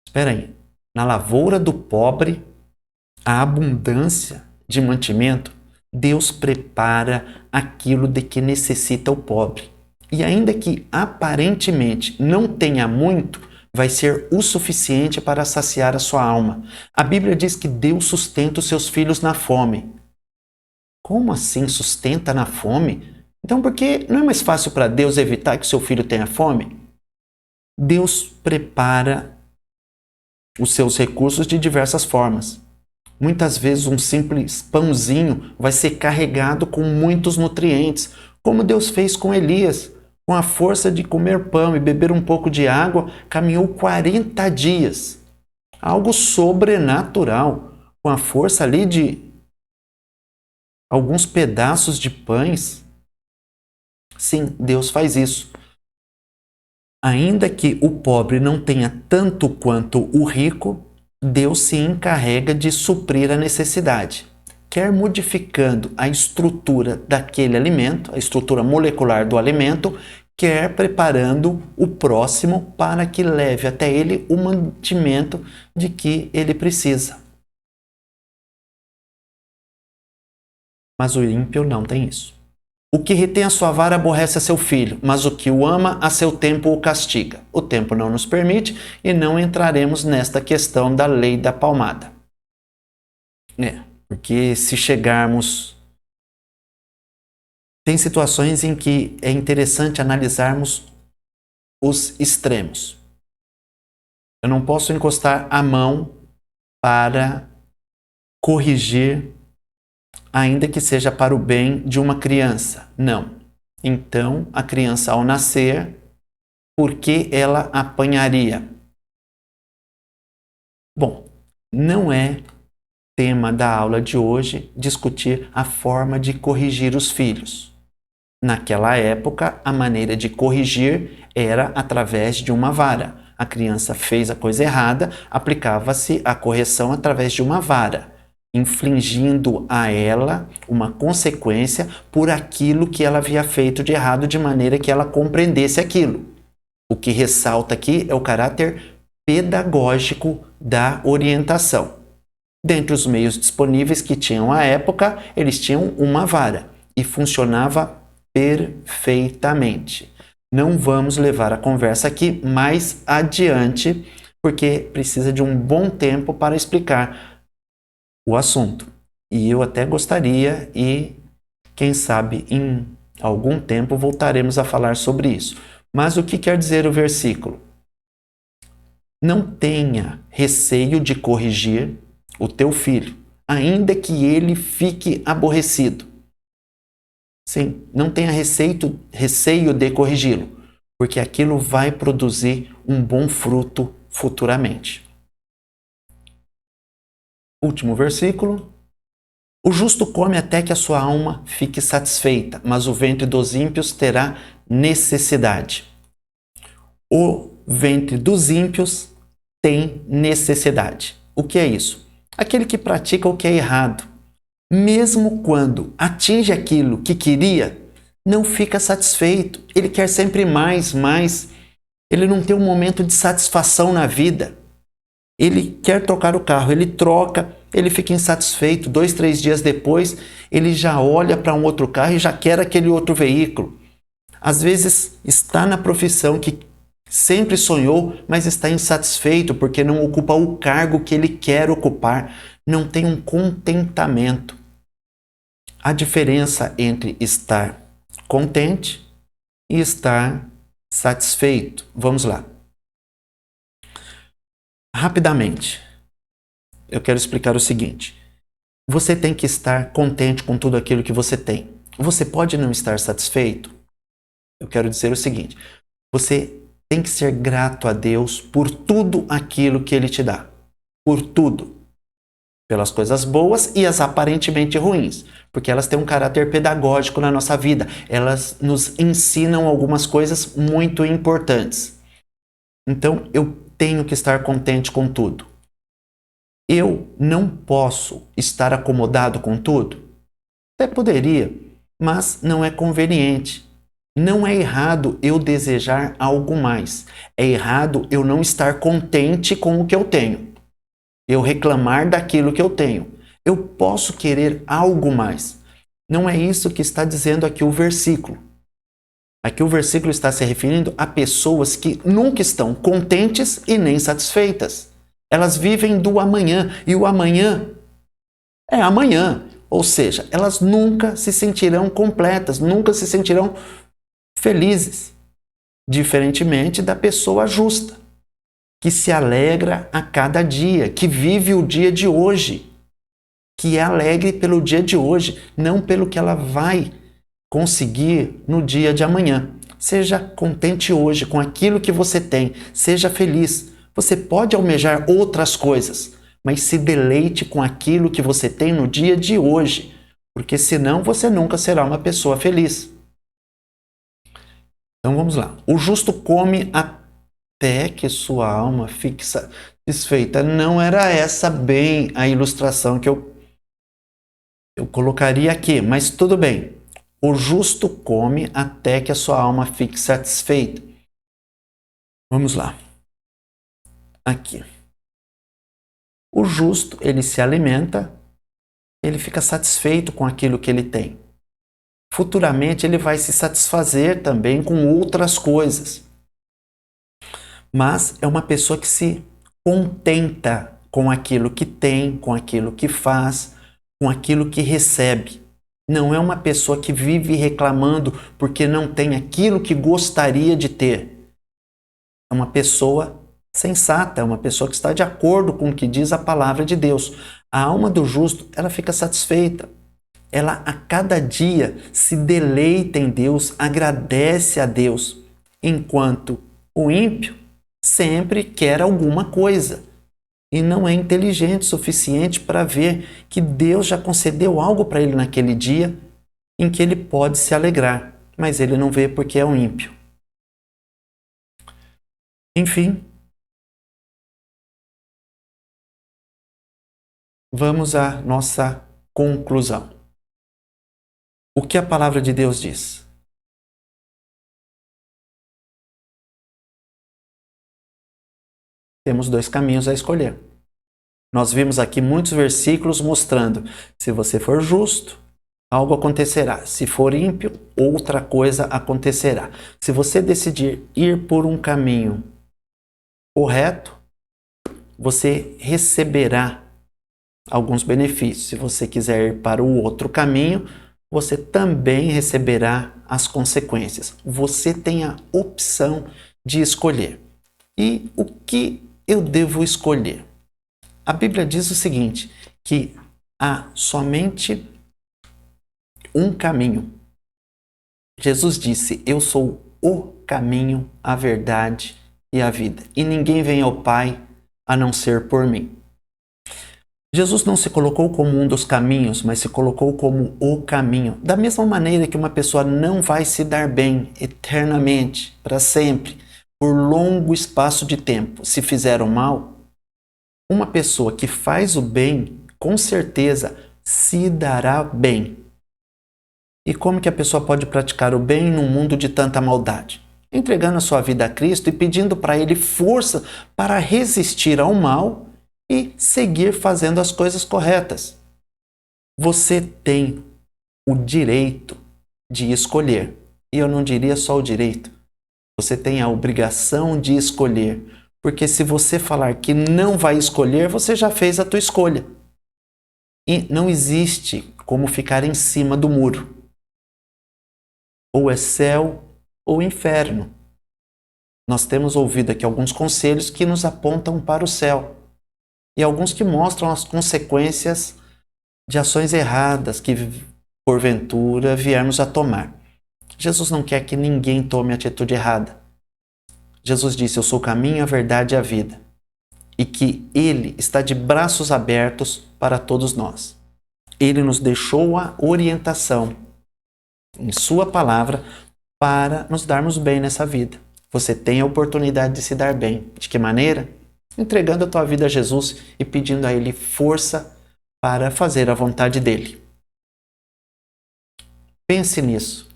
Espera aí. Na lavoura do pobre, a abundância de mantimento, Deus prepara aquilo de que necessita o pobre. E ainda que aparentemente não tenha muito, vai ser o suficiente para saciar a sua alma. A Bíblia diz que Deus sustenta os seus filhos na fome. Como assim sustenta na fome? Então, por que não é mais fácil para Deus evitar que seu filho tenha fome? Deus prepara os seus recursos de diversas formas. Muitas vezes um simples pãozinho vai ser carregado com muitos nutrientes, como Deus fez com Elias. Com a força de comer pão e beber um pouco de água, caminhou 40 dias. Algo sobrenatural, com a força ali de alguns pedaços de pães. Sim, Deus faz isso. Ainda que o pobre não tenha tanto quanto o rico, Deus se encarrega de suprir a necessidade, quer modificando a estrutura daquele alimento, a estrutura molecular do alimento, quer preparando o próximo para que leve até ele o mantimento de que ele precisa. Mas o ímpio não tem isso. O que retém a sua vara aborrece a seu filho, mas o que o ama a seu tempo o castiga. O tempo não nos permite e não entraremos nesta questão da lei da palmada. Porque se chegarmos... Tem situações em que é interessante analisarmos os extremos. Eu não posso encostar a mão para corrigir, ainda que seja para o bem de uma criança. Não. Então, a criança ao nascer, por que ela apanharia? Bom, não é tema da aula de hoje discutir a forma de corrigir os filhos. Naquela época, a maneira de corrigir era através de uma vara. A criança fez a coisa errada, aplicava-se a correção através de uma vara, infligindo a ela uma consequência por aquilo que ela havia feito de errado, de maneira que ela compreendesse aquilo. O que ressalta aqui é o caráter pedagógico da orientação. Dentre os meios disponíveis que tinham à época, eles tinham uma vara e funcionava perfeitamente. Não vamos levar a conversa aqui mais adiante, porque precisa de um bom tempo para explicar o assunto. E eu até gostaria, e quem sabe em algum tempo voltaremos a falar sobre isso. Mas o que quer dizer o versículo? Não tenha receio de corrigir o teu filho, ainda que ele fique aborrecido. Sim, não tenha receio de corrigi-lo, porque aquilo vai produzir um bom fruto futuramente. Último versículo. O justo come até que a sua alma fique satisfeita, mas o ventre dos ímpios terá necessidade. O ventre dos ímpios tem necessidade. O que é isso? Aquele que pratica o que é errado, mesmo quando atinge aquilo que queria, não fica satisfeito. Ele quer sempre mais. Ele não tem um momento de satisfação na vida. Ele quer trocar o carro, ele troca, ele fica insatisfeito. 2, 3 dias depois, ele já olha para um outro carro e já quer aquele outro veículo. Às vezes está na profissão que sempre sonhou, mas está insatisfeito porque não ocupa o cargo que ele quer ocupar. Não tem um contentamento. A diferença entre estar contente e estar satisfeito. Vamos lá. Rapidamente, eu quero explicar o seguinte. Você tem que estar contente com tudo aquilo que você tem. Você pode não estar satisfeito? Eu quero dizer o seguinte. Você tem que ser grato a Deus por tudo aquilo que Ele te dá. Por tudo. Pelas coisas boas e as aparentemente ruins, porque elas têm um caráter pedagógico na nossa vida. Elas nos ensinam algumas coisas muito importantes. Então, eu tenho que estar contente com tudo. Eu não posso estar acomodado com tudo? Até poderia, mas não é conveniente. Não é errado eu desejar algo mais. É errado eu não estar contente com o que eu tenho. Eu reclamar daquilo que eu tenho. Eu posso querer algo mais. Não é isso que está dizendo aqui o versículo. Aqui o versículo está se referindo a pessoas que nunca estão contentes e nem satisfeitas. Elas vivem do amanhã, e o amanhã é amanhã. Ou seja, elas nunca se sentirão completas, nunca se sentirão felizes. Diferentemente da pessoa justa, que se alegra a cada dia, que vive o dia de hoje, que é alegre pelo dia de hoje, não pelo que ela vai conseguir no dia de amanhã. Seja contente hoje com aquilo que você tem, seja feliz. Você pode almejar outras coisas, mas se deleite com aquilo que você tem no dia de hoje, porque senão você nunca será uma pessoa feliz. Então vamos lá. O justo come até que sua alma fique satisfeita. Não era essa bem a ilustração que eu colocaria aqui, mas tudo bem. O justo come até que a sua alma fique satisfeita. Vamos lá. Aqui. O justo, ele se alimenta, ele fica satisfeito com aquilo que ele tem. Futuramente ele vai se satisfazer também com outras coisas. Mas é uma pessoa que se contenta com aquilo que tem, com aquilo que faz, com aquilo que recebe. Não é uma pessoa que vive reclamando porque não tem aquilo que gostaria de ter. É uma pessoa sensata, é uma pessoa que está de acordo com o que diz a palavra de Deus. A alma do justo, ela fica satisfeita. Ela a cada dia se deleita em Deus, agradece a Deus, enquanto o ímpio sempre quer alguma coisa e não é inteligente o suficiente para ver que Deus já concedeu algo para ele naquele dia em que ele pode se alegrar. mas ele não vê porque é um ímpio. Enfim, vamos à nossa conclusão. O que a palavra de Deus diz? Temos dois caminhos a escolher. Nós vimos aqui muitos versículos mostrando: se você for justo, algo acontecerá. Se for ímpio, outra coisa acontecerá. Se você decidir ir por um caminho correto, você receberá alguns benefícios. Se você quiser ir para o outro caminho, você também receberá as consequências. Você tem a opção de escolher. E o que eu devo escolher? A Bíblia diz o seguinte, que há somente um caminho. Jesus disse: eu sou o caminho, a verdade e a vida. E ninguém vem ao Pai a não ser por mim. Jesus não se colocou como um dos caminhos, mas se colocou como o caminho. Da mesma maneira que uma pessoa não vai se dar bem eternamente, para sempre, por longo espaço de tempo, se fizer o mal, uma pessoa que faz o bem, com certeza, se dará bem. E como que a pessoa pode praticar o bem num mundo de tanta maldade? Entregando a sua vida a Cristo e pedindo para Ele força para resistir ao mal e seguir fazendo as coisas corretas. Você tem o direito de escolher. E eu não diria só o direito. Você tem a obrigação de escolher. Porque se você falar que não vai escolher, você já fez a tua escolha. E não existe como ficar em cima do muro. Ou é céu ou inferno. Nós temos ouvido aqui alguns conselhos que nos apontam para o céu. E alguns que mostram as consequências de ações erradas que, porventura, viermos a tomar. Jesus não quer que ninguém tome atitude errada. Jesus disse: eu sou o caminho, a verdade e a vida. E que Ele está de braços abertos para todos nós. Ele nos deixou a orientação em Sua palavra para nos darmos bem nessa vida. Você tem a oportunidade de se dar bem. De que maneira? Entregando a tua vida a Jesus e pedindo a Ele força para fazer a vontade dEle. Pense nisso.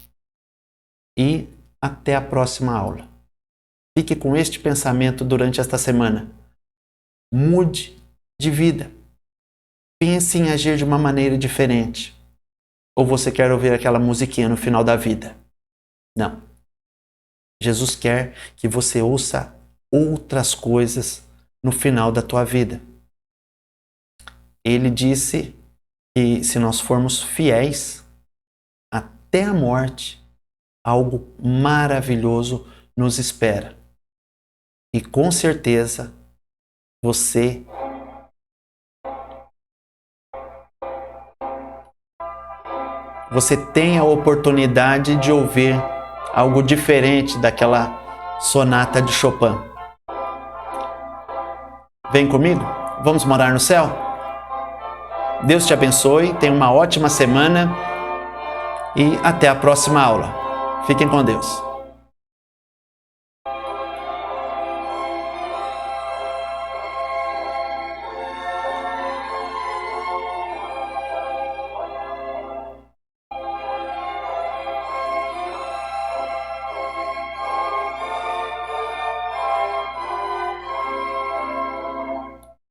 E até a próxima aula. Fique com este pensamento durante esta semana. Mude de vida. Pense em agir de uma maneira diferente. Ou você quer ouvir aquela musiquinha no final da vida? Não. Jesus quer que você ouça outras coisas no final da tua vida. Ele disse que se nós formos fiéis até a morte, algo maravilhoso nos espera. E com certeza você tem a oportunidade de ouvir algo diferente daquela sonata de Chopin. Vem comigo? Vamos morar no céu? Deus te abençoe, tenha uma ótima semana e até a próxima aula. Fiquem com Deus.